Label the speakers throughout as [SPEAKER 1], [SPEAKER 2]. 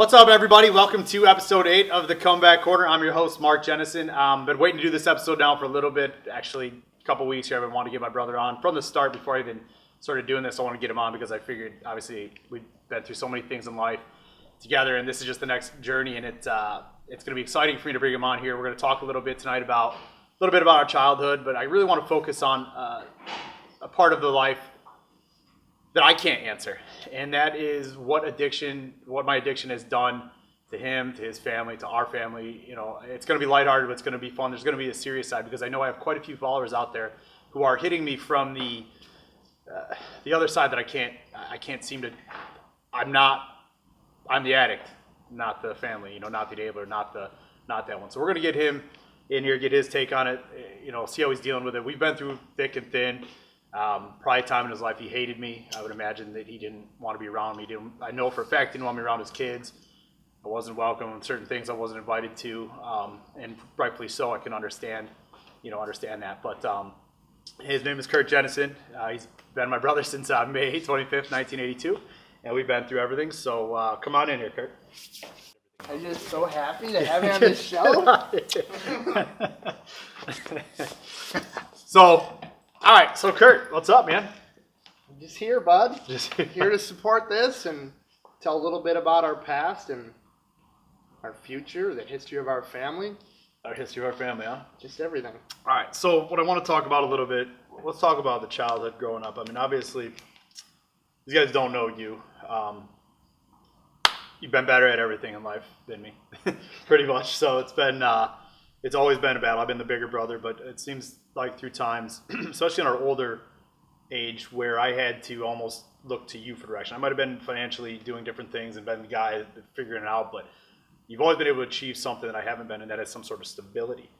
[SPEAKER 1] What's up, everybody? Welcome to episode 8 of the Comeback Corner. I'm your host, Mark Jennison. Been waiting to do this episode now for a little bit, actually a couple weeks here. I've been wanting to get my brother on from the start. Before I even started doing this, I want to get him on because I figured, obviously, we've been through so many things in life together, and this is just the next journey, and it's going to be exciting for me to bring him on here. We're going to talk a little bit tonight about our childhood, but I really want to focus on a part of the life that I can't answer, and that is what my addiction has done to him, to his family, to our family. You know, it's going to be lighthearted, but it's going to be fun. There's going to be a serious side because I know I have quite a few followers out there who are hitting me from the other side that I can't seem to. I'm the addict, not the family. You know, not the enabler, not that one. So we're going to get him in here, get his take on it. You know, see how he's dealing with it. We've been through thick and thin. Probably a time in his life he hated me. I would imagine that he didn't want to be around me. I know for a fact he didn't want me around his kids. I wasn't welcome in certain things I wasn't invited to, and rightfully so. I can understand that. But his name is Kurt Jennison. He's been my brother since May 25th, 1982, and we've been through everything. So come on in here, Kurt.
[SPEAKER 2] I'm just so happy to have you on this show.
[SPEAKER 1] All right, so Kurt, what's up, man?
[SPEAKER 2] I'm just here, bud. Just here to support this and tell a little bit about our past and our future, the history of our family.
[SPEAKER 1] Our history of our family, huh?
[SPEAKER 2] Just everything.
[SPEAKER 1] All right, so what I want to talk about a little bit, let's talk about the childhood growing up. I mean, obviously, these guys don't know you. You've been better at everything in life than me, pretty much. So it's always been a battle. I've been the bigger brother, but it seems like through times, especially in our older age, where I had to almost look to you for direction. I might have been financially doing different things and been the guy figuring it out, but you've always been able to achieve something that I haven't been, and that is some sort of stability.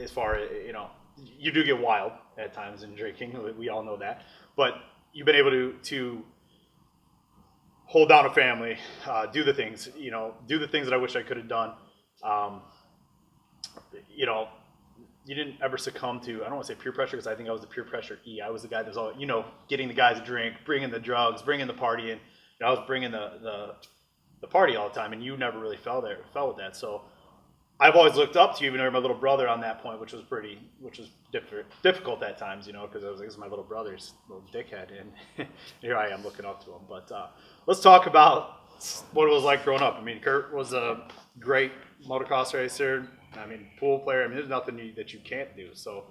[SPEAKER 1] As far as, you know, you do get wild at times in drinking. We all know that. But you've been able to hold down a family, do the things that I wish I could have done. You know, you didn't ever succumb to, I don't want to say peer pressure, because I think I was the peer pressure E. I was the guy that was all, you know, getting the guys a drink, bringing the drugs, bringing the party in. You know, I was bringing the party all the time, and you never really fell with that. So I've always looked up to you, even though you're my little brother on that point, which was difficult at times, you know, because I was like, this is my little brother's little dickhead, and here I am looking up to him. But let's talk about what it was like growing up. I mean, Kurt was a great motocross racer. I mean, pool player. I mean, there's nothing that you can't do. So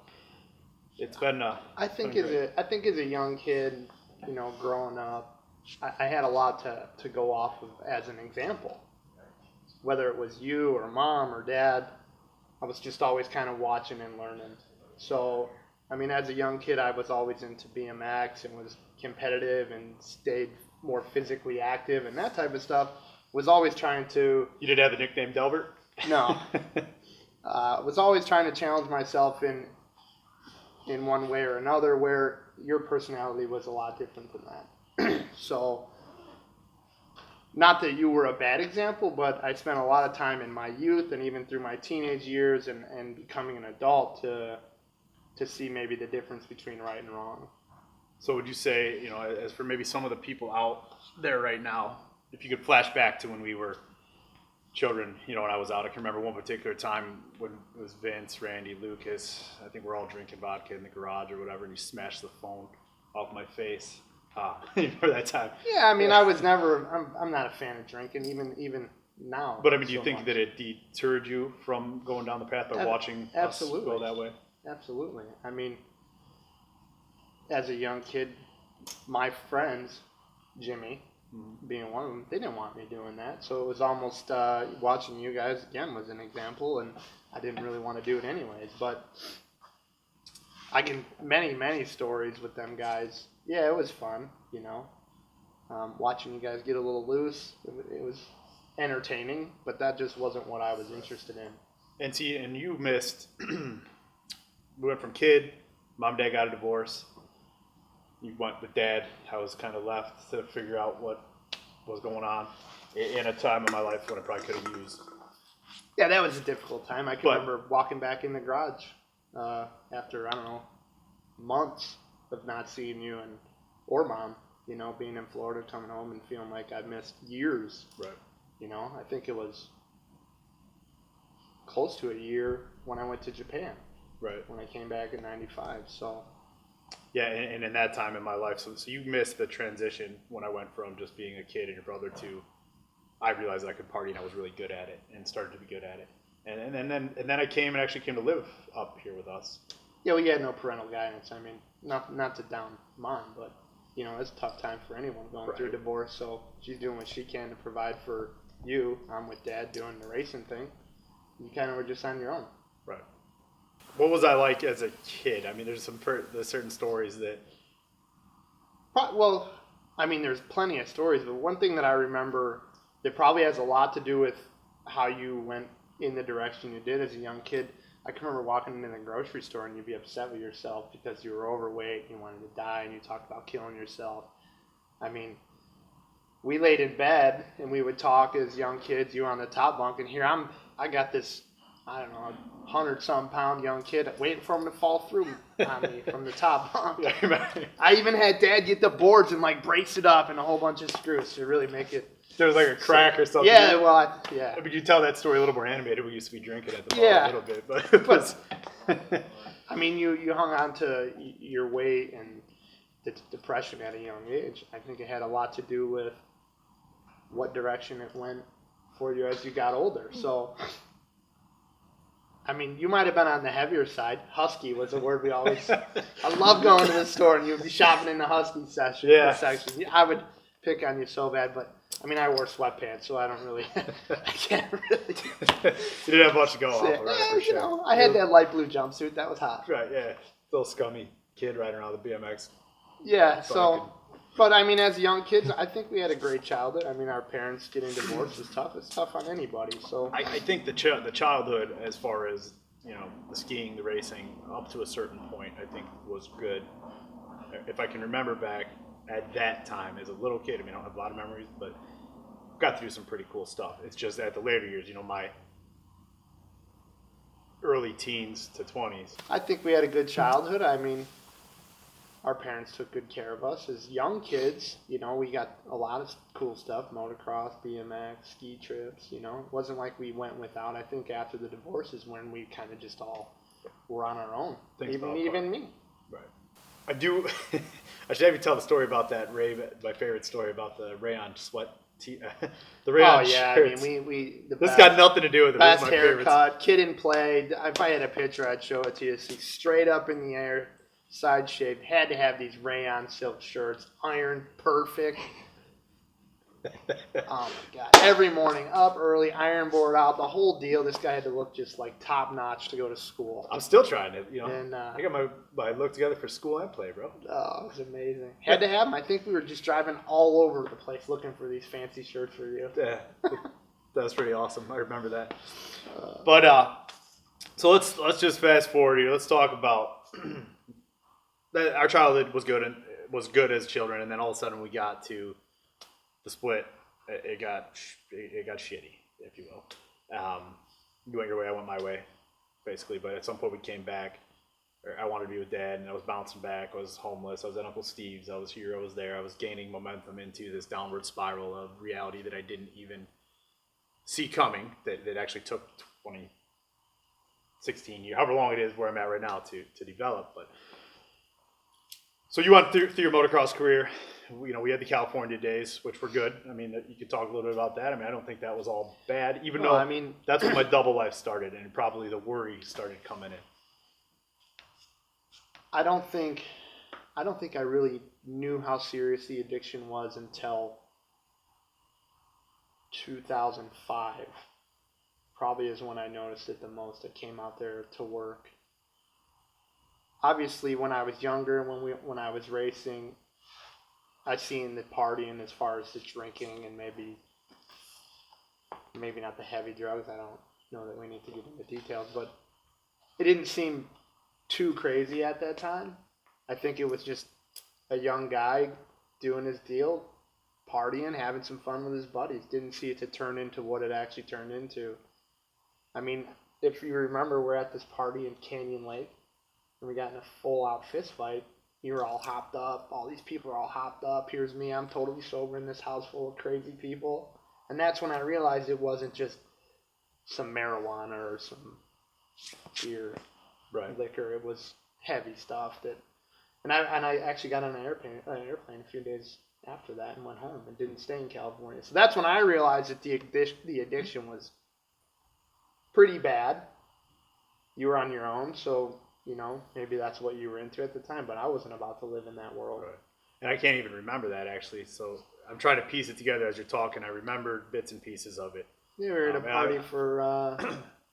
[SPEAKER 1] it's been.
[SPEAKER 2] I think as a young kid, you know, growing up, I had a lot to go off of as an example. Whether it was you or mom or dad, I was just always kind of watching and learning. So, I mean, as a young kid, I was always into BMX and was competitive and stayed more physically active and that type of stuff. Was always trying to.
[SPEAKER 1] You didn't have the nickname Delbert?
[SPEAKER 2] No. Was always trying to challenge myself in one way or another, where your personality was a lot different than that. So, not that you were a bad example, but I spent a lot of time in my youth and even through my teenage years and becoming an adult to see maybe the difference between right and wrong.
[SPEAKER 1] So would you say, you know, as for maybe some of the people out there right now, if you could flash back to when we were children, you know, when I was out, I can remember one particular time when it was Vince, Randy, Lucas. I think we're all drinking vodka in the garage or whatever, and you smashed the phone off my face. You remember that time?
[SPEAKER 2] Yeah, I mean, I was never. I'm not a fan of drinking, even now.
[SPEAKER 1] But I mean, do you think that it deterred you from going down the path of watching us go that way?
[SPEAKER 2] Absolutely. I mean, as a young kid, my friends, Jimmy, being one of them, they didn't want me doing that. So it was almost watching you guys again was an example, and I didn't really want to do it anyways. But I can many stories with them guys. Yeah, it was fun, you know. Watching you guys get a little loose, it was entertaining, but that just wasn't what I was interested in.
[SPEAKER 1] And see, and you missed. We went from kid, mom and dad got a divorce. You went with dad. I was kind of left to figure out what was going on in a time of my life when I probably could have used.
[SPEAKER 2] Yeah, that was a difficult time. I can remember walking back in the garage after, I don't know, months of not seeing you or mom. you know, being in Florida, coming home and feeling like I missed years.
[SPEAKER 1] Right.
[SPEAKER 2] You know, I think it was close to a year when I went to Japan.
[SPEAKER 1] Right.
[SPEAKER 2] When I came back in '95. So.
[SPEAKER 1] Yeah, and in that time in my life, so you missed the transition when I went from just being a kid and your brother to I realized that I could party and I was really good at it and started to be good at it. And then I came and actually came to live up here with us.
[SPEAKER 2] Yeah, we had no parental guidance. I mean, not to down mine, but you know, it's a tough time for anyone going through a divorce. So she's doing what she can to provide for you. I'm with Dad doing the racing thing. You kind of were just on your own.
[SPEAKER 1] Right. What was I like as a kid? I mean, there's certain stories that.
[SPEAKER 2] Well, I mean, there's plenty of stories, but one thing that I remember that probably has a lot to do with how you went in the direction you did as a young kid. I can remember walking into the grocery store and you'd be upset with yourself because you were overweight, you wanted to die, and you talked about killing yourself. I mean, we laid in bed and we would talk as young kids. You were on the top bunk, and here I got this, I don't know, 100-some pound young kid waiting for him to fall through on me from the top bunk. I even had Dad get the boards and like brace it up and a whole bunch of screws to really make it.
[SPEAKER 1] There was like a crack or something.
[SPEAKER 2] Yeah, well, yeah.
[SPEAKER 1] But you tell that story a little more animated. We used to be drinking at the bar a little bit, but
[SPEAKER 2] I mean, you hung on to your weight and the depression at a young age. I think it had a lot to do with what direction it went for you as you got older. So, I mean, you might have been on the heavier side. Husky was a word we always. I love going to the store and you'd be shopping in the Husky section. I would pick on you so bad, but. I mean, I wore sweatpants, so I don't really. I can't really.
[SPEAKER 1] You didn't have much to go off, right? For sure.
[SPEAKER 2] You know, I had that light blue jumpsuit. That was hot.
[SPEAKER 1] Right, yeah. Little scummy kid riding around the BMX.
[SPEAKER 2] Yeah, so. But, I mean, as young kids, I think we had a great childhood. I mean, our parents getting divorced is tough. It's tough on anybody, so.
[SPEAKER 1] I think the childhood, as far as, you know, the skiing, the racing, up to a certain point, I think was good. If I can remember back at that time as a little kid, I mean, I don't have a lot of memories, but got through some pretty cool stuff. It's just at the later years, you know, my early teens to 20s.
[SPEAKER 2] I think we had a good childhood. I mean, our parents took good care of us. As young kids, you know, we got a lot of cool stuff, motocross, BMX, ski trips, you know. It wasn't like we went without. I think after the divorce is when we kind of just all were on our own, even me.
[SPEAKER 1] Right. I do. I should have you tell the story about that my favorite story about the rayon sweat. The rayon shirts.
[SPEAKER 2] I mean,
[SPEAKER 1] this got nothing to do with it.
[SPEAKER 2] Best haircut, kid in play. If I had a picture, I'd show it to you. See, straight up in the air, side shaped. Had to have these rayon silk shirts, ironed perfect. Oh my God! Every morning, up early, iron board out, the whole deal. This guy had to look just like top notch to go to school.
[SPEAKER 1] I'm still trying to, you know.
[SPEAKER 2] And,
[SPEAKER 1] I got my look together for school and play, bro.
[SPEAKER 2] Oh, it was amazing. Had to have them. I think we were just driving all over the place looking for these fancy shirts for you.
[SPEAKER 1] Yeah, that was pretty awesome. I remember that. But so let's just fast forward here. Let's talk about that. Our childhood was good as children, and then all of a sudden we got to the split. It got shitty, if you will. You went your way, I went my way, basically. But at some point we came back. I wanted to be with Dad, and I was bouncing back. I was homeless. I was at Uncle Steve's. I was here. I was there. I was gaining momentum into this downward spiral of reality that I didn't even see coming. That actually took 16 years, however long it is where I'm at right now, to develop. But so you went through your motocross career. You know, we had the California days, which were good. I mean, you could talk a little bit about that. I mean, I don't think that was all bad, even though I mean that's when my double life started, and probably the worry started coming in.
[SPEAKER 2] I don't think I really knew how serious the addiction was until 2005. Probably is when I noticed it the most. I came out there to work. Obviously, when I was younger, when I was racing, I seen the partying as far as the drinking and maybe not the heavy drugs. I don't know that we need to get into details, but it didn't seem too crazy at that time. I think it was just a young guy doing his deal, partying, having some fun with his buddies. Didn't see it to turn into what it actually turned into. I mean, if you remember, we're at this party in Canyon Lake, and we got in a full-out fist fight you're all hopped up. All these people are all hopped up. Here's me. I'm totally sober in this house full of crazy people. And that's when I realized it wasn't just some marijuana or some beer, liquor. It was heavy stuff and I actually got on an airplane a few days after that and went home and didn't stay in California. So that's when I realized that the addiction was pretty bad. You were on your own, so maybe that's what you were into at the time, but I wasn't about to live in that world.
[SPEAKER 1] Right. And I can't even remember that, actually, so I'm trying to piece it together as you're talking. I remembered bits and pieces of it.
[SPEAKER 2] Yeah, we were at a party for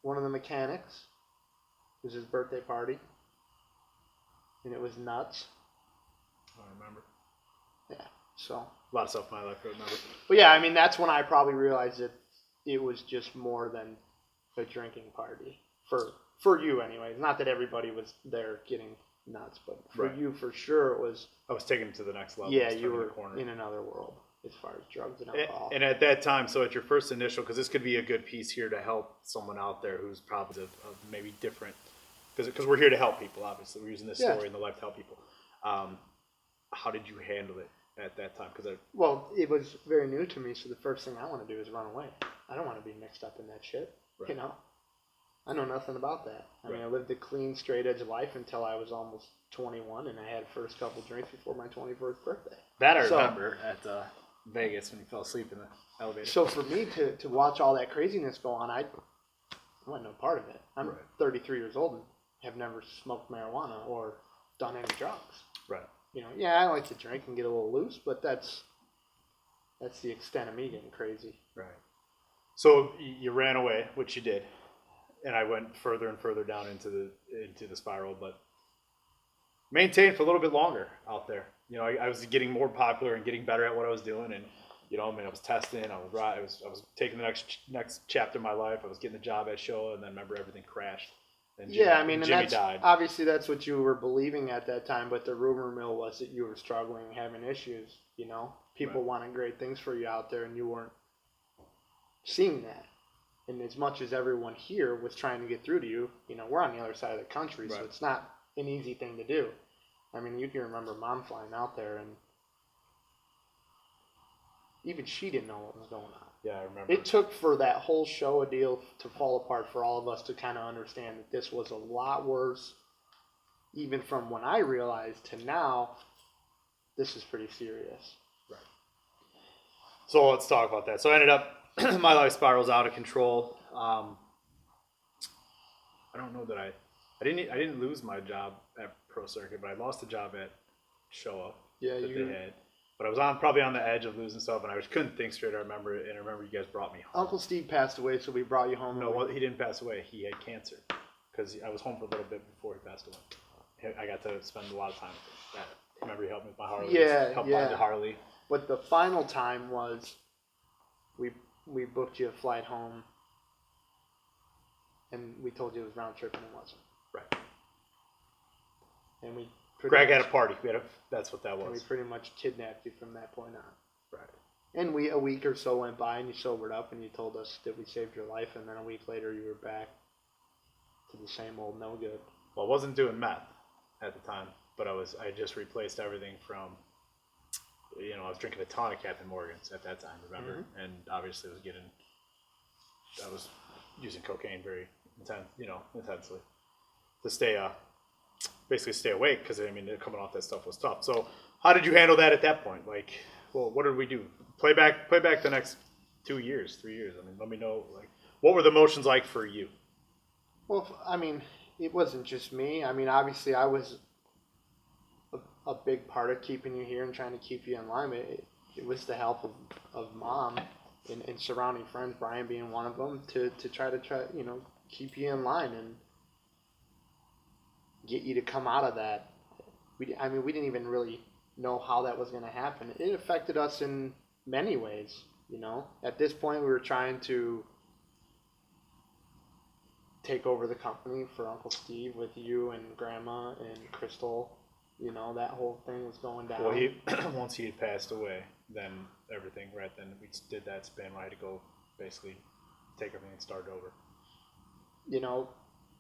[SPEAKER 2] one of the mechanics. It was his birthday party, and it was nuts.
[SPEAKER 1] I remember.
[SPEAKER 2] Yeah, so.
[SPEAKER 1] A lot of stuff in my life I remember.
[SPEAKER 2] But yeah, I mean, that's when I probably realized that it was just more than a drinking party. For you, anyways. Not that everybody was there getting nuts, but for you, for sure, it was.
[SPEAKER 1] I was taking it to the next level.
[SPEAKER 2] Yeah, you were in another world as far as drugs and alcohol.
[SPEAKER 1] And at that time, so at your first initial, because this could be a good piece here to help someone out there who's probably of maybe different, because we're here to help people, obviously. We're using this story in the life to help people. How did you handle it at that time?
[SPEAKER 2] Well, it was very new to me, so the first thing I want to do is run away. I don't want to be mixed up in that shit, I know nothing about that. I mean, I lived a clean, straight-edge life until I was almost 21, and I had first couple drinks before my 21st birthday.
[SPEAKER 1] That I remember at Vegas when you fell asleep in the elevator.
[SPEAKER 2] So for me to watch all that craziness go on, I want no part of it. I'm 33 years old and have never smoked marijuana or done any drugs.
[SPEAKER 1] Right.
[SPEAKER 2] I like to drink and get a little loose, but that's the extent of me getting crazy.
[SPEAKER 1] Right. So you ran away, which you did. And I went further and further down into the spiral, but maintained for a little bit longer out there. I was getting more popular and getting better at what I was doing, and I was testing. I was taking the next chapter of my life. I was getting the job at Showa, and then remember everything crashed. And Jimmy died.
[SPEAKER 2] Obviously that's what you were believing at that time, but the rumor mill was that you were struggling, having issues. People wanted great things for you out there, and you weren't seeing that. And as much as everyone here was trying to get through to you, we're on the other side of the country, so it's not an easy thing to do. I mean, you can remember Mom flying out there, and even she didn't know what was going on.
[SPEAKER 1] Yeah, I remember.
[SPEAKER 2] It took for that whole show deal to fall apart for all of us to kind of understand that this was a lot worse, even from when I realized to now, this is pretty serious.
[SPEAKER 1] Right. So let's talk about that. So I ended up, my life spirals out of control. I don't know that I didn't lose my job at Pro Circuit, but I lost a job at Showa they had. But I was probably on the edge of losing stuff, and I just couldn't think straight. I remember you guys brought me home.
[SPEAKER 2] Uncle Steve passed away, so we brought you home.
[SPEAKER 1] No, well, he didn't pass away. He had cancer, because I was home for a little bit before he passed away. I got to spend a lot of time with that. Remember, he helped me with my Harley. Helped buy the Harley.
[SPEAKER 2] But the final time was we booked you a flight home, and we told you it was round trip, and it wasn't.
[SPEAKER 1] Right.
[SPEAKER 2] And we
[SPEAKER 1] Greg had a party. That's what that was.
[SPEAKER 2] And we pretty much kidnapped you from that point on.
[SPEAKER 1] Right.
[SPEAKER 2] And a week or so went by, and you sobered up, and you told us that we saved your life, and then a week later you were back to the same old no good.
[SPEAKER 1] Well, I wasn't doing meth at the time, but I just replaced everything from, I was drinking a ton of Captain Morgan's at that time, remember? Mm-hmm. And obviously I was using cocaine very intensely to basically stay awake, because coming off that stuff was tough. So how did you handle that at that point? What did we do? Play back the next 3 years. Let me know, what were the emotions like for you?
[SPEAKER 2] Well, it wasn't just me. Obviously I was a big part of keeping you here and trying to keep you in line. But it was the help of Mom and surrounding friends, Brian being one of them, to try keep you in line and get you to come out of that. We didn't even really know how that was going to happen. It affected us in many ways. At this point we were trying to take over the company for Uncle Steve with you and Grandma and Crystal. That whole thing was going down.
[SPEAKER 1] Well, once he had passed away, then everything, then we did that spin. I had to go basically take everything and start over.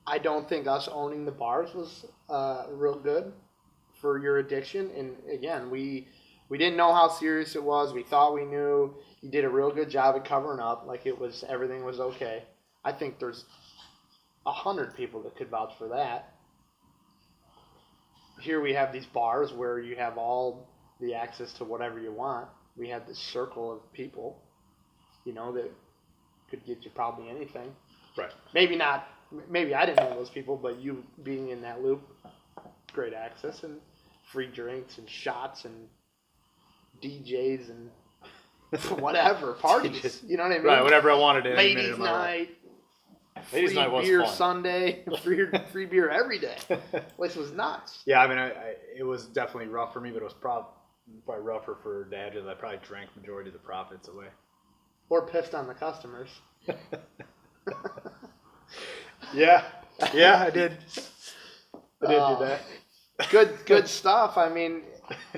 [SPEAKER 2] I don't think us owning the bars was real good for your addiction. And again, we didn't know how serious it was. We thought we knew. You did a real good job of covering up, like everything was okay. I think there's 100 people that could vouch for that. Here we have these bars where you have all the access to whatever you want. We had this circle of people, that could get you probably anything.
[SPEAKER 1] Right.
[SPEAKER 2] Maybe not. Maybe I didn't know those people, but you being in that loop, great access and free drinks and shots and DJs and whatever parties. You know what I mean?
[SPEAKER 1] Right. Whatever I wanted in any minute
[SPEAKER 2] Ladies'
[SPEAKER 1] of my life.
[SPEAKER 2] night.
[SPEAKER 1] Ladies' night was
[SPEAKER 2] beer
[SPEAKER 1] fun.
[SPEAKER 2] Sunday, free beer every day. Place was nuts.
[SPEAKER 1] Yeah, I mean, it was definitely rough for me, but it was probably rougher for Dad because I probably drank majority of the profits away.
[SPEAKER 2] Or pissed on the customers.
[SPEAKER 1] Yeah, I did. I did do that.
[SPEAKER 2] Good stuff. I mean,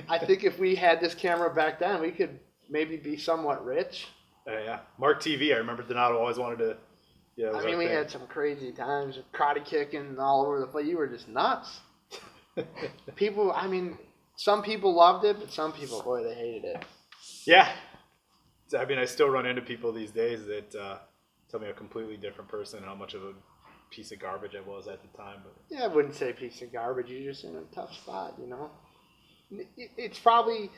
[SPEAKER 2] I think if we had this camera back then, we could maybe be somewhat rich.
[SPEAKER 1] Yeah, Mark TV. I remember Donato always wanted to. Yeah,
[SPEAKER 2] I mean, we had some crazy times, karate kicking all over the place. You were just nuts. People, I mean, some people loved it, but some people, boy, they hated it.
[SPEAKER 1] Yeah. I mean, I still run into people these days that tell me a completely different person and how much of a piece of garbage I was at the time. But
[SPEAKER 2] yeah, I wouldn't say piece of garbage. You're just in a tough spot, It's probably,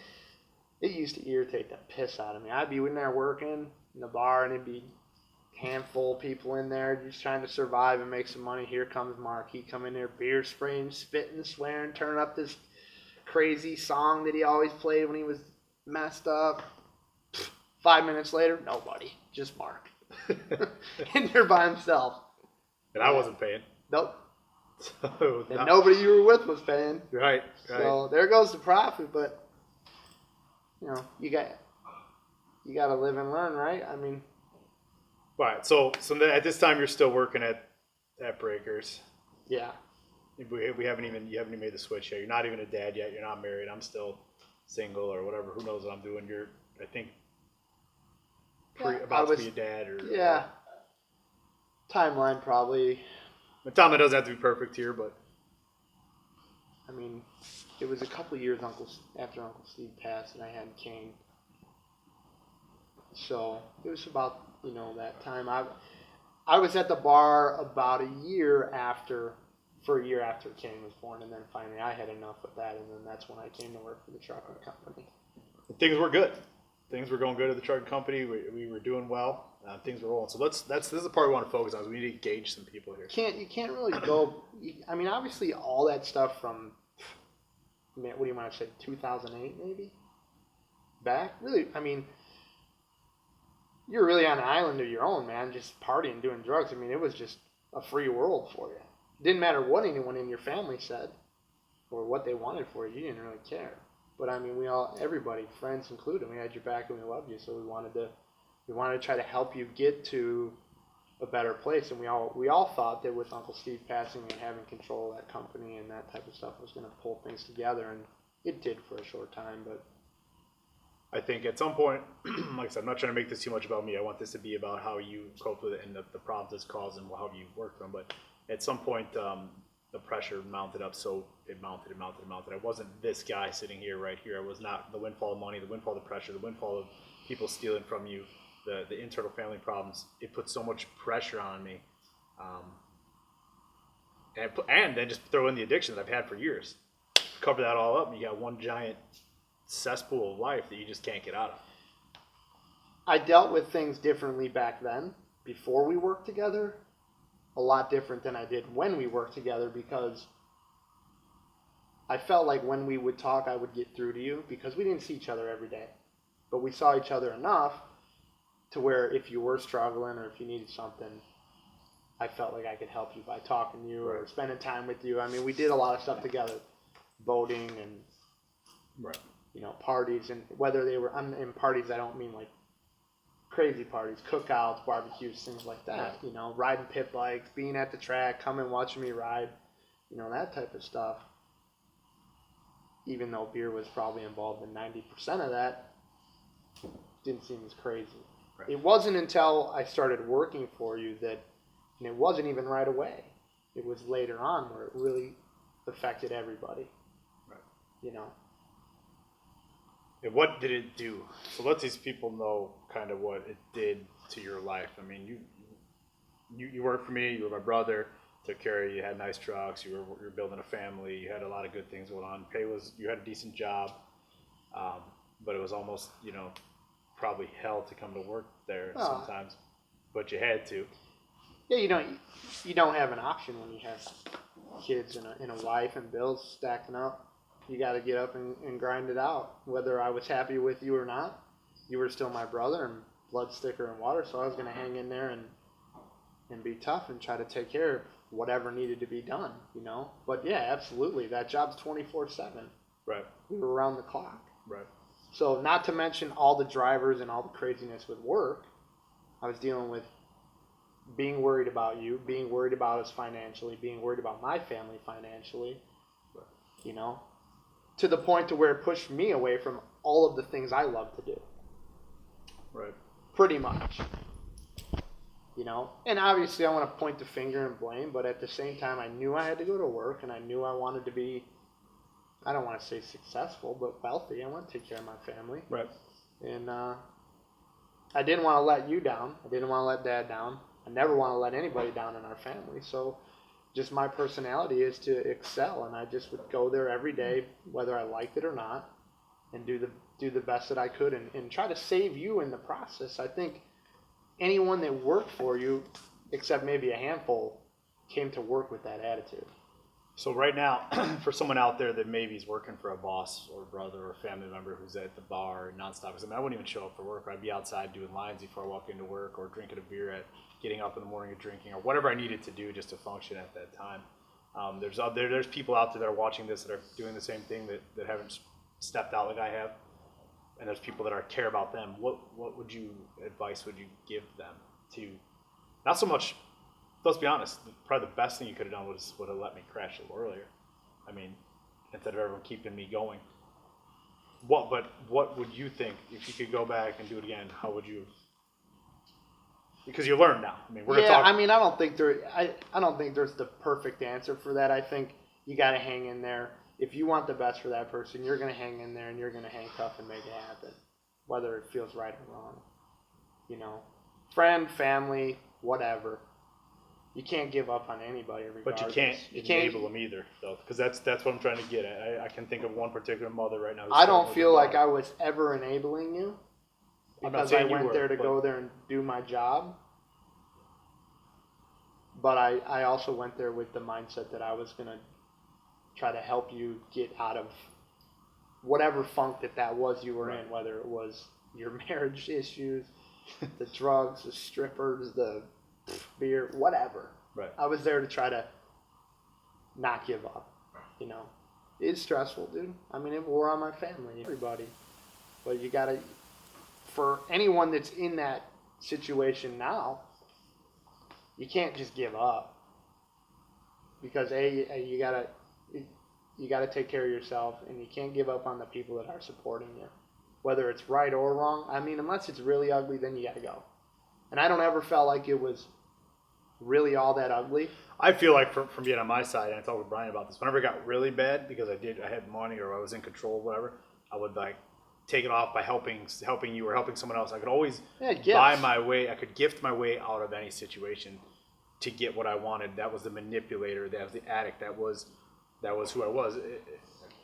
[SPEAKER 2] it used to irritate the piss out of me. I'd be in there working in the bar, and it'd be a handful of people in there just trying to survive and make some money. Here comes Mark. He'd come in there, beer spraying, spitting, swearing, turning up this crazy song that he always played when he was messed up. 5 minutes later, nobody. Just Mark. In there by himself.
[SPEAKER 1] And I wasn't paying.
[SPEAKER 2] Nope.
[SPEAKER 1] So,
[SPEAKER 2] and nobody you were with was paying.
[SPEAKER 1] Right.
[SPEAKER 2] So there goes the profit, but you got to live and learn, right? I mean,
[SPEAKER 1] right. So at this time you're still working at Breakers.
[SPEAKER 2] Yeah.
[SPEAKER 1] You haven't even made the switch yet. You're not even a dad yet. You're not married. I'm still single or whatever. Who knows what I'm doing? You're, I think, about to be a dad or
[SPEAKER 2] timeline probably.
[SPEAKER 1] The timeline doesn't have to be perfect here, but
[SPEAKER 2] I mean, it was a couple of years after Uncle Steve passed, and I had Kane. So it was about that time. I was at the bar about a year after Kane was born, and then finally I had enough of that, and then that's when I came to work for the trucking company.
[SPEAKER 1] Things were good. Things were going good at the trucking company. We were doing well. Things were rolling. So this is the part we want to focus on. Is we need to engage some people here.
[SPEAKER 2] You can't really go. I mean, obviously, all that stuff from what do you want to say, 2008 maybe back. Really, I mean, you're really on an island of your own, man. Just partying, doing drugs. I mean, it was just a free world for you. Didn't matter what anyone in your family said or what they wanted for you. You didn't really care. But I mean, everybody, friends included, we had your back and we loved you. So we wanted to try to help you get to a better place. And we all thought that with Uncle Steve passing and having control of that company and that type of stuff was going to pull things together. And it did for a short time. But
[SPEAKER 1] I think at some point, like I said, I'm not trying to make this too much about me. I want this to be about how you cope with it and the problems it's caused and how you work them. But at some point, the pressure mounted up, so it mounted. I wasn't this guy sitting here right here. I was not the windfall of money, the windfall of pressure, the windfall of people stealing from you, the internal family problems. It put so much pressure on me, and then just throw in the addiction that I've had for years. Cover that all up, and you got one giant cesspool of life that you just can't get out of.
[SPEAKER 2] I dealt with things differently back then, before we worked together. A lot different than I did when we worked together, because I felt like when we would talk, I would get through to you, because we didn't see each other every day. But we saw each other enough to where if you were struggling or if you needed something, I felt like I could help you by talking to you or spending time with you. I mean, we did a lot of stuff together, boating and parties, and whether they were in parties, I don't mean like crazy parties, cookouts, barbecues, things like that. Riding pit bikes, being at the track, coming watching me ride, that type of stuff. Even though beer was probably involved in 90% of that, didn't seem as crazy. Right. It wasn't until I started working for you and it wasn't even right away. It was later on where it really affected everybody.
[SPEAKER 1] Right.
[SPEAKER 2] you know.
[SPEAKER 1] And what did it do? So let these people know kind of what it did to your life. I mean, you worked for me. You were my brother. Took care of you. You had nice trucks. You were building a family. You had a lot of good things going on. You had a decent job, but it was almost probably hell to come to work there sometimes. But you had to.
[SPEAKER 2] Yeah, you don't have an option when you have kids and a wife and bills stacking up. You got to get up and grind it out. Whether I was happy with you or not, you were still my brother and blood, sticker, and water. So I was going to hang in there and be tough and try to take care of whatever needed to be done, But yeah, absolutely. That job's 24/7.
[SPEAKER 1] Right.
[SPEAKER 2] We were around the clock.
[SPEAKER 1] Right.
[SPEAKER 2] So not to mention all the drivers and all the craziness with work, I was dealing with being worried about you, being worried about us financially, being worried about my family financially, to the point to where it pushed me away from all of the things I love to do.
[SPEAKER 1] Right.
[SPEAKER 2] Pretty much. And obviously I want to point the finger and blame, but at the same time I knew I had to go to work and I knew I wanted to be, I don't want to say successful, but wealthy. I want to take care of my family.
[SPEAKER 1] Right.
[SPEAKER 2] And I didn't want to let you down. I didn't want to let Dad down. I never want to let anybody down in our family. So just my personality is to excel, and I just would go there every day, whether I liked it or not, and do the best that I could and try to save you in the process. I think anyone that worked for you, except maybe a handful, came to work with that attitude.
[SPEAKER 1] So right now, for someone out there that maybe is working for a boss or brother or family member who's at the bar nonstop, because I wouldn't even show up for work. I'd be outside doing lines before I walk into work, or drinking a beer getting up in the morning and drinking, or whatever I needed to do just to function at that time. There's people out there that are watching this that are doing the same thing that haven't stepped out like I have, and there's people that care about them. What advice would you give them to, not so much, let's be honest, probably the best thing you could have done would have let me crash a little earlier. I mean, instead of everyone keeping me going. What would you think if you could go back and do it again? How would you? Because you learn now. I mean, we're gonna talk.
[SPEAKER 2] I mean, I don't think there's the perfect answer for that. I think you got to hang in there. If you want the best for that person, you're gonna hang in there and you're gonna hang tough and make it happen, whether it feels right or wrong. Friend, family, whatever. You can't give up on anybody regardless.
[SPEAKER 1] But you can't enable them either, though, because that's what I'm trying to get at. I can think of one particular mother right now.
[SPEAKER 2] I don't feel like I was ever enabling you because I went there to go there and do my job. But I also went there with the mindset that I was going to try to help you get out of whatever funk that was you were in, whether it was your marriage issues, the drugs, the strippers, the beer, whatever.
[SPEAKER 1] Right. I
[SPEAKER 2] was there to try to not give up. It's stressful, dude. I mean, it wore on my family, everybody. But you gotta, for anyone that's in that situation now, you can't just give up. Because you gotta take care of yourself, and you can't give up on the people that are supporting you, whether it's right or wrong. I mean, unless it's really ugly, then you gotta go. And I don't ever felt like it was really all that ugly.
[SPEAKER 1] I feel like from being on my side, and I talked with Brian about this, whenever it got really bad, because I had money or I was in control, whatever, I would take it off by helping you or helping someone else. I could always buy my way. I could gift my way out of any situation to get what I wanted. That was the manipulator. That was the addict. That was who I was.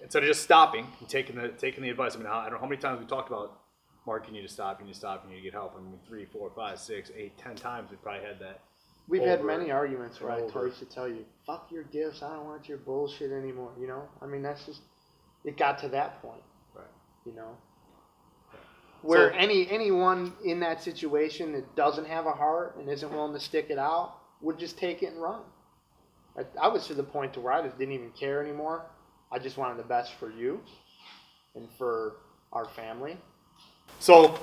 [SPEAKER 1] Instead of just stopping and taking the advice. I mean, I don't know how many times we talked about, Mark, you need to stop. You need to stop. You need to get help. I mean, 3, 4, 5, 6, 8, 10 times we probably had that.
[SPEAKER 2] We've had many arguments where I used to tell you, fuck your gifts, I don't want your bullshit anymore, I mean, that's just, it got to that point,
[SPEAKER 1] right?
[SPEAKER 2] Where anyone in that situation that doesn't have a heart and isn't willing to stick it out would just take it and run. I was to the point to where I just didn't even care anymore. I just wanted the best for you and for our family.
[SPEAKER 1] So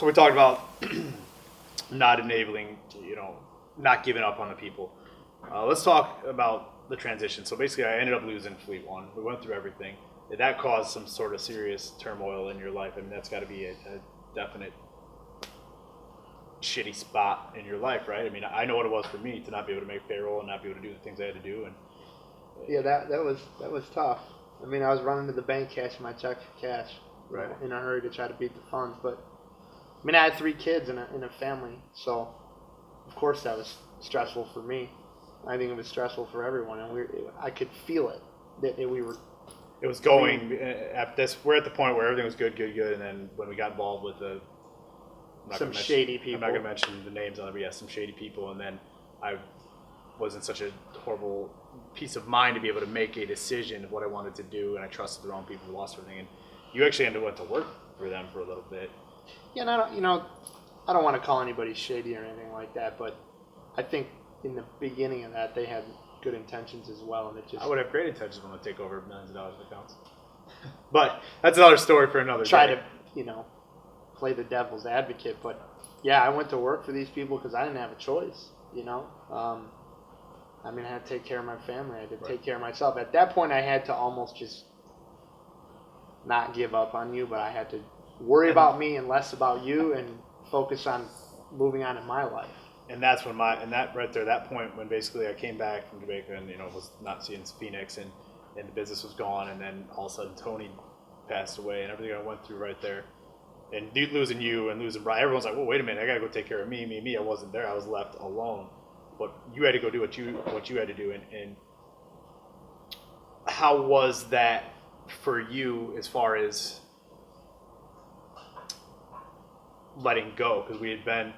[SPEAKER 1] we talked about not enabling, not giving up on the people. Let's talk about the transition. So basically, I ended up losing Fleet One. We went through everything. That caused some sort of serious turmoil in your life. I mean, that's got to be a definite shitty spot in your life, right? I mean, I know what it was for me to not be able to make payroll and not be able to do the things I had to do. And
[SPEAKER 2] yeah, that was tough. I mean, I was running to the bank cashing my check for cash,
[SPEAKER 1] Right.
[SPEAKER 2] in a hurry to try to beat the funds. But I mean, I had 3 kids in a family, so of course that was stressful for me. I think it was stressful for everyone, and I could feel it that we were.
[SPEAKER 1] It was going at this. We're at the point where everything was good, and then when we got involved with
[SPEAKER 2] Some shady people.
[SPEAKER 1] I'm not going to mention the names on it, but yeah, some shady people, and then I was in such a horrible peace of mind to be able to make a decision of what I wanted to do, and I trusted the wrong people, who lost everything. And you actually ended up went to work for them for a little bit.
[SPEAKER 2] Yeah, and I don't want to call anybody shady or anything like that, but I think in the beginning of that they had good intentions as well, and it just
[SPEAKER 1] I would have great intentions when I take over millions of dollars of accounts. But that's another story for another
[SPEAKER 2] try
[SPEAKER 1] day.
[SPEAKER 2] to play the devil's advocate. But yeah, I went to work for these people because I didn't have a choice. I mean, I had to take care of my family. I had to take care of myself. At that point, I had to almost just not give up on you, but I had to worry about me and less about you and focus on moving on in my life.
[SPEAKER 1] And that's when that point when basically I came back from Jamaica and was not seeing Phoenix and the business was gone, and then all of a sudden Tony passed away and everything I went through right there, and losing you and losing Brian, everyone's like, well, wait a minute, I gotta go take care of me. I wasn't there. I was left alone, but you had to go do what you had to do. And how was that for you as far as letting go? Because we had been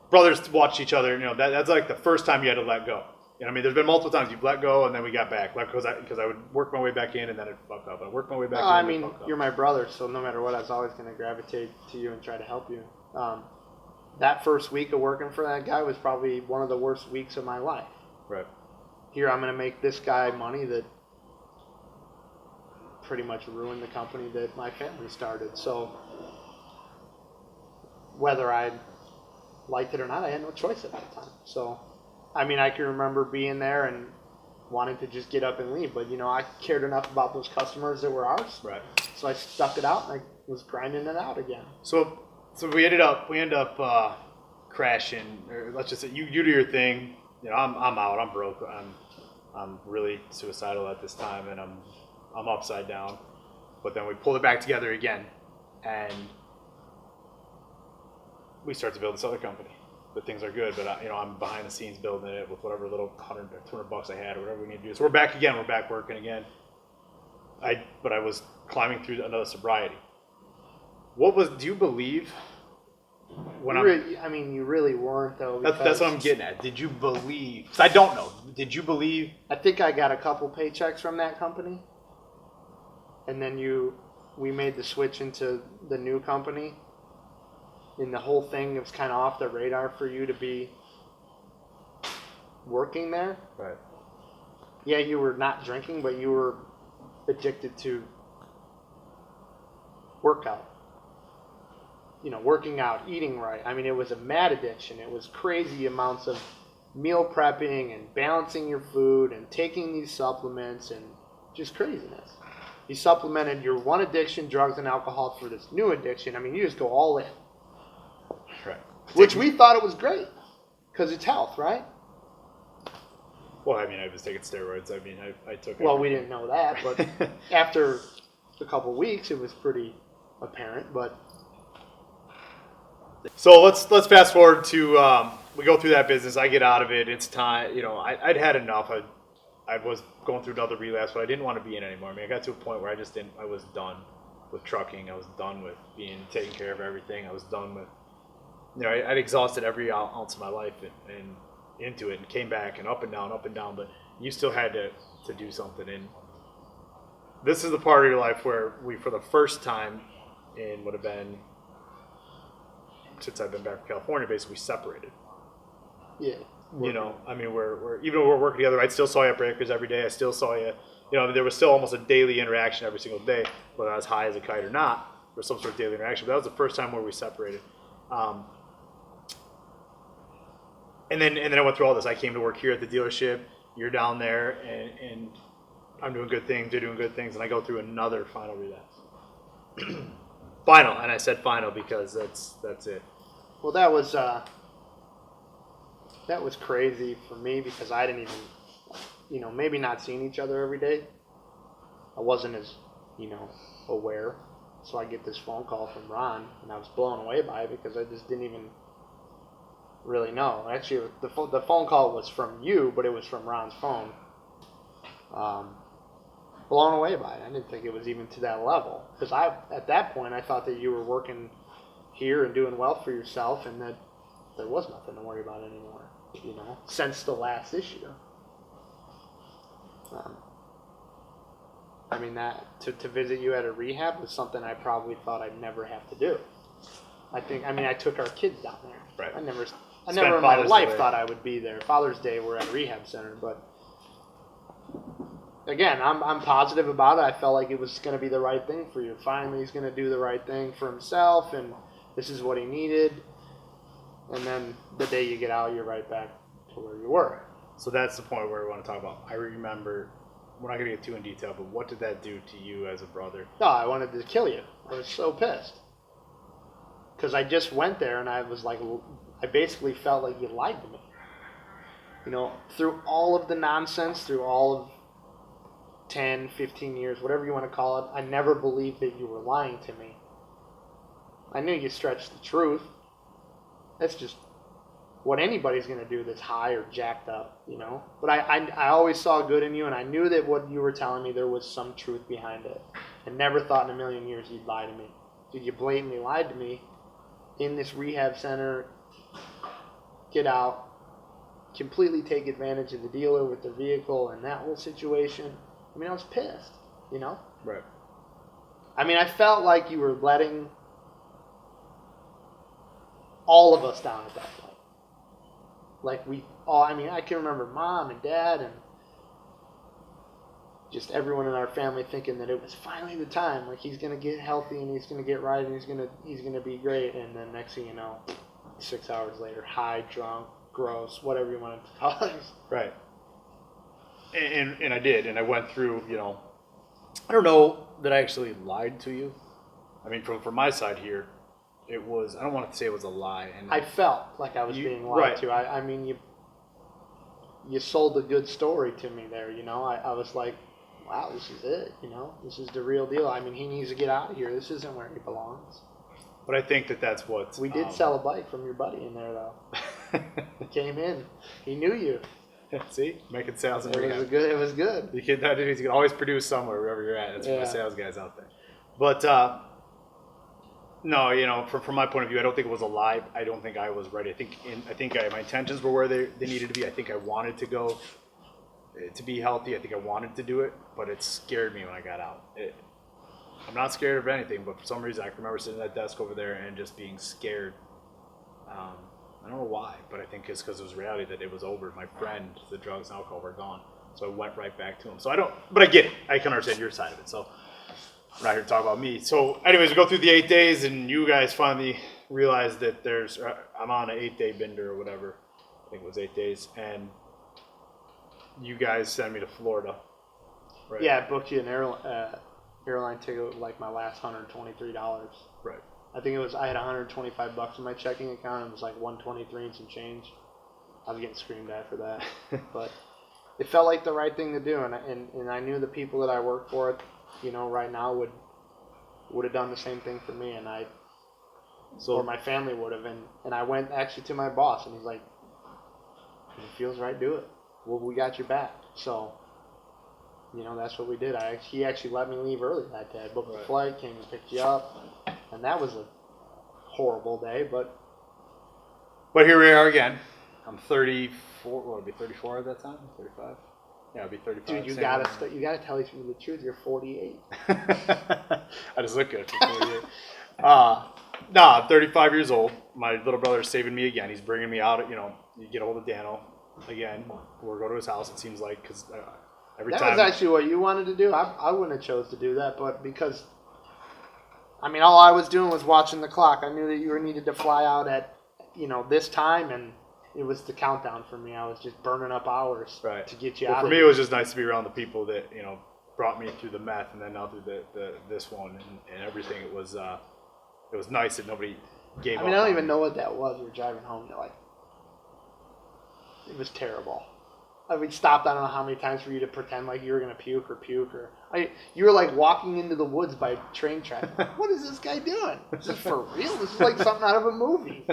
[SPEAKER 1] brothers to watch each other. That's like the first time you had to let go. I mean, there's been multiple times you've let go and then we got back. Because I would work my way back in and then it'd fuck up. I'd work my way back in.
[SPEAKER 2] I mean, you're my brother, so no matter what, I was always going to gravitate to you and try to help you. That first week of working for that guy was probably one of the worst weeks of my life.
[SPEAKER 1] Right.
[SPEAKER 2] Here, I'm going to make this guy money that pretty much ruined the company that my family started. So whether I liked it or not, I had no choice at that time. So, I mean, I can remember being there and wanting to just get up and leave, but I cared enough about those customers that were ours. Right. So I stuck it out and I was grinding it out again.
[SPEAKER 1] So we ended up crashing. Or let's just say you do your thing. I'm out. I'm broke. I'm really suicidal at this time, and I'm upside down. But then we pulled it back together again, and we start to build this other company. But things are good, but I'm behind the scenes building it with whatever little $100 or $200 I had or whatever we need to do. So we're back again. We're back working again. But I was climbing through another sobriety. Do you believe when
[SPEAKER 2] you really weren't though.
[SPEAKER 1] That's what I'm getting at. Did you believe? Because I don't know. Did you believe?
[SPEAKER 2] I think I got a couple paychecks from that company, and then we made the switch into the new company. And the whole thing was kind of off the radar for you to be working there.
[SPEAKER 1] Right.
[SPEAKER 2] Yeah, you were not drinking, but you were addicted to workout. Working out, eating right. I mean, it was a mad addiction. It was crazy amounts of meal prepping and balancing your food and taking these supplements and just craziness. You supplemented your one addiction, drugs and alcohol, for this new addiction. I mean, you just go all in.
[SPEAKER 1] Right.
[SPEAKER 2] Which we thought it was great because it's health, right?
[SPEAKER 1] Well, I mean, I was taking steroids. I mean, I took.
[SPEAKER 2] Well, we didn't know that, but after a couple weeks, it was pretty apparent. But
[SPEAKER 1] so let's fast forward to we go through that business. I get out of it. It's time. I'd had enough. I was going through another relapse, but I didn't want to be in anymore. I mean, I got to a point where I just didn't. I was done with trucking. I was done with taking care of everything. I was done with. I'd exhausted every ounce of my life and into it, and came back and up and down. But you still had to do something. And this is the part of your life where we, for the first time in would have been since I've been back from California, basically separated.
[SPEAKER 2] Yeah.
[SPEAKER 1] I mean, we're even though we're working together, I still saw you at Breakers every day. I still saw you. There was still almost a daily interaction every single day, whether I was high as a kite or not. There was some sort of daily interaction. But that was the first time where we separated. And then I went through all this. I came to work here at the dealership. You're down there, and I'm doing good things. You're doing good things, and I go through another final relapse. Final, and I said final because that's it.
[SPEAKER 2] Well, that was crazy for me because I didn't even, maybe not seeing each other every day. I wasn't as, aware. So I get this phone call from Ron, and I was blown away by it because I just didn't even really know. Actually, the phone call was from you, but it was from Ron's phone. Blown away by it. I didn't think it was even to that level. Because at that point, I thought that you were working here and doing well for yourself, and that there was nothing to worry about anymore, since the last issue. That to visit you at a rehab was something I probably thought I'd never have to do. I took our kids down there.
[SPEAKER 1] Right.
[SPEAKER 2] I never in my life thought I would be there. Father's Day, we're at a rehab center, but again, I'm positive about it. I felt like it was going to be the right thing for you. Finally, he's going to do the right thing for himself, and this is what he needed. And then the day you get out, you're right back to where you were.
[SPEAKER 1] So that's the point where we want to talk about. I remember, we're not going to get too in detail, but what did that do to you as a brother?
[SPEAKER 2] No, I wanted to kill you. I was so pissed. Because I just went there, and I was like, I basically felt like you lied to me. Through all of the nonsense, through all of 10, 15 years, whatever you want to call it, I never believed that you were lying to me. I knew you stretched the truth. That's just what anybody's going to do that's high or jacked up, But I always saw good in you, and I knew that what you were telling me, there was some truth behind it. I never thought in a million years you'd lie to me. Dude, you blatantly lied to me in this rehab center. Get out. Completely take advantage of the dealer with the vehicle and that whole situation. I was pissed,
[SPEAKER 1] Right.
[SPEAKER 2] I felt like you were letting all of us down at that point. Like I can remember Mom and Dad and just everyone in our family thinking that it was finally the time. Like, he's going to get healthy and he's going to get right and he's going to be great. And then next thing you know, 6 hours later, high, drunk, gross, whatever you want to call it.
[SPEAKER 1] Right. And I did, and I went through, I don't know that I actually lied to you. From my side here, it was, I don't want to say it was a lie. And
[SPEAKER 2] I felt like I was being lied to. You sold a good story to me there, I was like, wow, this is it, this is the real deal. He needs to get out of here. This isn't where he belongs.
[SPEAKER 1] But I think that's what...
[SPEAKER 2] We did sell a bike from your buddy in there, though. He came in. He knew you.
[SPEAKER 1] See? Making sales in rehab.
[SPEAKER 2] It was good.
[SPEAKER 1] You can always produce somewhere, wherever you're at. That's for the sales guys out there. But, no, from my point of view, I don't think it was a lie. I don't think I was ready. I think my intentions were where they needed to be. I think I wanted to go to be healthy. I think I wanted to do it, but it scared me when I got out. I'm not scared of anything, but for some reason, I can remember sitting at that desk over there and just being scared. I don't know why, but I think it's because it was reality that it was over. My friend, the drugs and alcohol were gone. So I went right back to him. But I get it. I can understand your side of it. So I'm not here to talk about me. So anyways, we go through the 8 days and you guys finally realize that I'm on an 8-day bender or whatever. I think it was 8 days. And you guys send me to Florida. Right?
[SPEAKER 2] Yeah, I booked you an airline ticket with like my last $123.
[SPEAKER 1] Right.
[SPEAKER 2] I think I had $125 in my checking account, and it was like $123 and some change. I was getting screamed at for that, but it felt like the right thing to do, and I knew the people that I work for, right now would have done the same thing for me, or my family would have, and I went actually to my boss, and he's like, "If it feels right, do it. Well, we got your back." So, that's what we did. He actually let me leave early that day. I booked the flight, came and picked you up. And that was a horrible day, but
[SPEAKER 1] here we are again. I'm 34. What would it be 34 at that time? 35. Yeah, it'd be 35.
[SPEAKER 2] Dude, you gotta tell these people the truth. You're 48.
[SPEAKER 1] I just look good for 48. I'm 35 years old. My little brother is saving me again. He's bringing me out. You get a hold of Dano again. We'll go to his house. It seems like because every time.
[SPEAKER 2] That was actually what you wanted to do. I wouldn't have chose to do that, but because. All I was doing was watching the clock. I knew that you needed to fly out at, this time, and it was the countdown for me. I was just burning up hours to get you out.
[SPEAKER 1] For me, it was just nice to be around the people that brought me through the meth, and then now through this one and everything. It was nice that nobody gave up.
[SPEAKER 2] I don't even know what that was. We were driving home. You're like, it was terrible. We stopped I don't know how many times for you to pretend like you were gonna puke, or You were like walking into the woods by train track. What is this guy doing? Is this for real? This is like something out of a movie.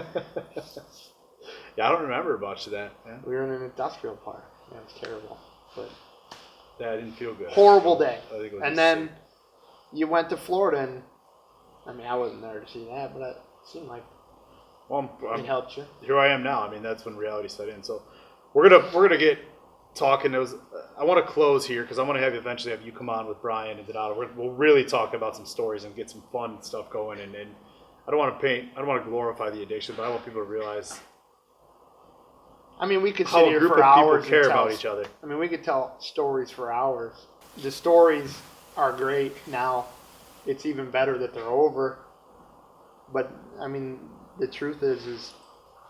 [SPEAKER 1] Yeah, I don't remember much of that. Man.
[SPEAKER 2] We were in an industrial park. Yeah, it was terrible. But
[SPEAKER 1] yeah, I didn't feel good.
[SPEAKER 2] Horrible day.
[SPEAKER 1] I think it was
[SPEAKER 2] and then you went to Florida, and I mean, I wasn't there to see that, but it seemed like it helped you.
[SPEAKER 1] Here I am now. I mean, that's when reality set in. So we're gonna get talking. I want to close here because I want to eventually have you come on with Brian and Donato. We'll really talk about some stories and get some fun stuff going. And I don't want to glorify the addiction, but I want people to realize.
[SPEAKER 2] I mean, we could
[SPEAKER 1] how
[SPEAKER 2] sit here for hours.
[SPEAKER 1] People care about each other.
[SPEAKER 2] I mean, we could tell stories for hours. The stories are great now. It's even better that they're over. But I mean, the truth is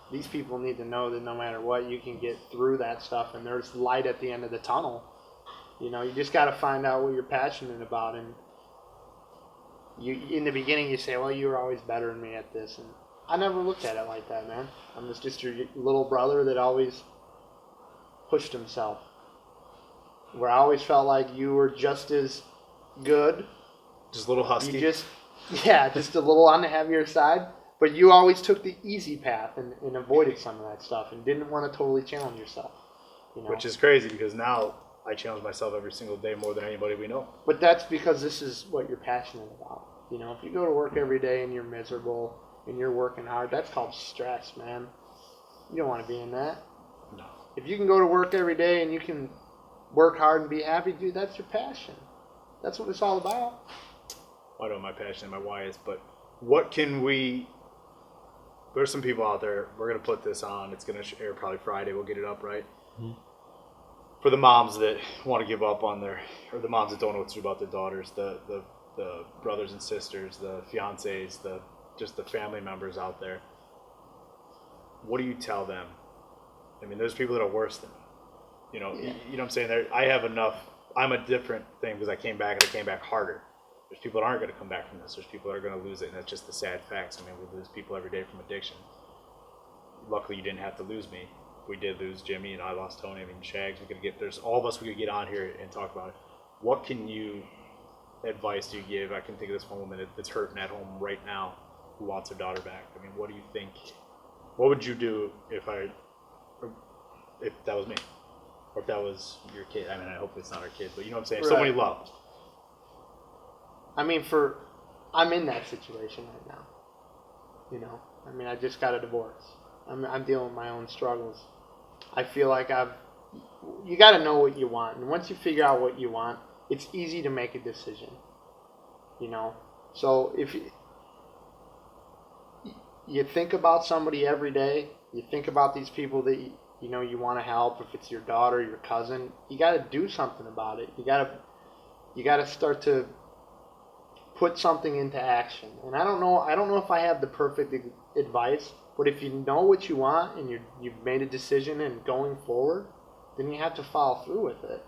[SPEAKER 2] these people need to know that no matter what, you can get through that stuff, and there's light at the end of the tunnel. You know, you just got to find out what you're passionate about. And in the beginning, you say, "Well, you were always better than me at this," and I never looked at it like that, man. I'm just your little brother that always pushed himself. Where I always felt like you were just as good.
[SPEAKER 1] Just a little husky.
[SPEAKER 2] Just a little on the heavier side. But you always took the easy path and avoided some of that stuff and didn't want to totally challenge yourself. You know?
[SPEAKER 1] Which is crazy because now I challenge myself every single day more than anybody we know.
[SPEAKER 2] But that's because this is what you're passionate about. You know, if you go to work every day and you're miserable and you're working hard, that's called stress, man. You don't want to be in that.
[SPEAKER 1] No.
[SPEAKER 2] If you can go to work every day and you can work hard and be happy, dude, that's your passion. That's what it's all about.
[SPEAKER 1] I know my passion and my why is, but what can we... There's some people out there, we're going to put this on, it's going to air probably Friday, we'll get it up, right? Mm-hmm. For the moms that want to give up on or the moms that don't know what to do about their daughters, the brothers and sisters, the fiancés, just the family members out there, what do you tell them? I mean, there's people that are worse than me. You know, you know what I'm saying? I have enough, I'm a different thing because I came back and I came back harder. There's people that aren't going to come back from this. There's people that are going to lose it, and that's just the sad facts. I mean, we lose people every day from addiction. Luckily, you didn't have to lose me. We did lose Jimmy, and I lost Tony. I mean, Shags. There's all of us. We could get on here and talk about it. What advice do you give? I can think of this one woman that's hurting at home right now, who wants her daughter back. I mean, what do you think? What would you do if that was me, or if that was your kid? I mean, I hope it's not our kid, but you know what I'm saying. Right. Somebody loved.
[SPEAKER 2] I mean, I'm in that situation right now. You know, I mean, I just got a divorce. I'm dealing with my own struggles. I feel like you got to know what you want. And once you figure out what you want, it's easy to make a decision. You know, so if you think about somebody every day, you think about these people that you know you want to help. If it's your daughter, your cousin, you got to do something about it. You got to start to put something into action. And I don't know if I have the perfect advice, but if you know what you want and you've made a decision and going forward, then you have to follow through with it,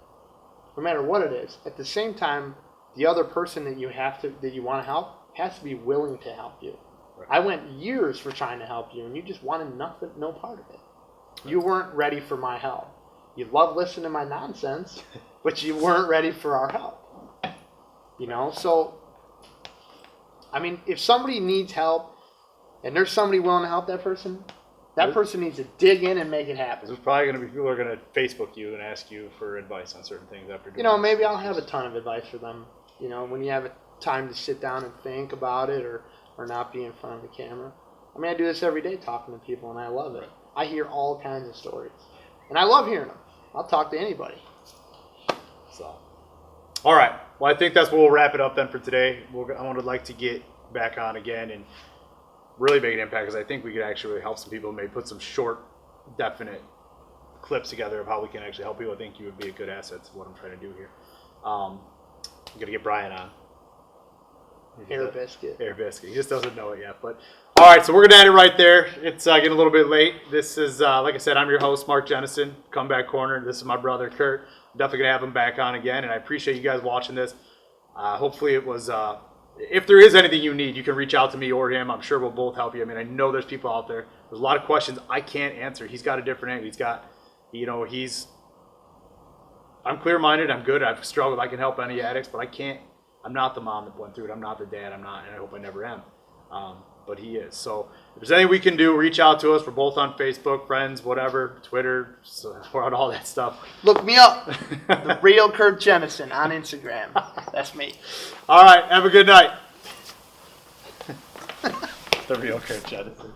[SPEAKER 2] no matter what it is. At the same time, the other person that you want to help has to be willing to help you. Right. I went years for trying to help you, and you just wanted no part of it. Right. You weren't ready for my help. You love listening to my nonsense, but you weren't ready for our help. You know, so I mean, if somebody needs help and there's somebody willing to help that person needs to dig in and make it happen.
[SPEAKER 1] There's probably going to be people who are going to Facebook you and ask you for advice on certain things after doing
[SPEAKER 2] You know, maybe I'll have a ton of advice for them. You know, when you have a time to sit down and think about it or not be in front of the camera. I mean, I do this every day talking to people, and I love it. I hear all kinds of stories. And I love hearing them. I'll talk to anybody.
[SPEAKER 1] So, all right. Well, I think that's where we'll wrap it up then for today. I would like to get back on again and really make an impact because I think we could actually really help some people. Maybe put some short, definite clips together of how we can actually help people. I think you would be a good asset to what I'm trying to do here. I'm going to get Brian on.
[SPEAKER 2] Air biscuit.
[SPEAKER 1] He just doesn't know it yet. But all right, so we're going to end it right there. It's getting a little bit late. This is, like I said, I'm your host, Mark Jennison, Comeback Corner. This is my brother, Kurt. I'm definitely going to have him back on again, and I appreciate you guys watching this. Hopefully it was, if there is anything you need, you can reach out to me or him. I'm sure we'll both help you. I mean, I know there's people out there. There's a lot of questions I can't answer. He's got a different angle. He's got, you know, I'm clear-minded. I'm good. I've struggled. I can help any addicts, but I can't. I'm not the mom that went through it. I'm not the dad. I'm not, and I hope I never am. But he is. So if there's anything we can do, reach out to us. We're both on Facebook, friends, whatever, Twitter. So we're on all that stuff.
[SPEAKER 2] Look me up. The real Kurt Jennison on Instagram. That's me.
[SPEAKER 1] All right. Have a good night. The real Kurt Jennison.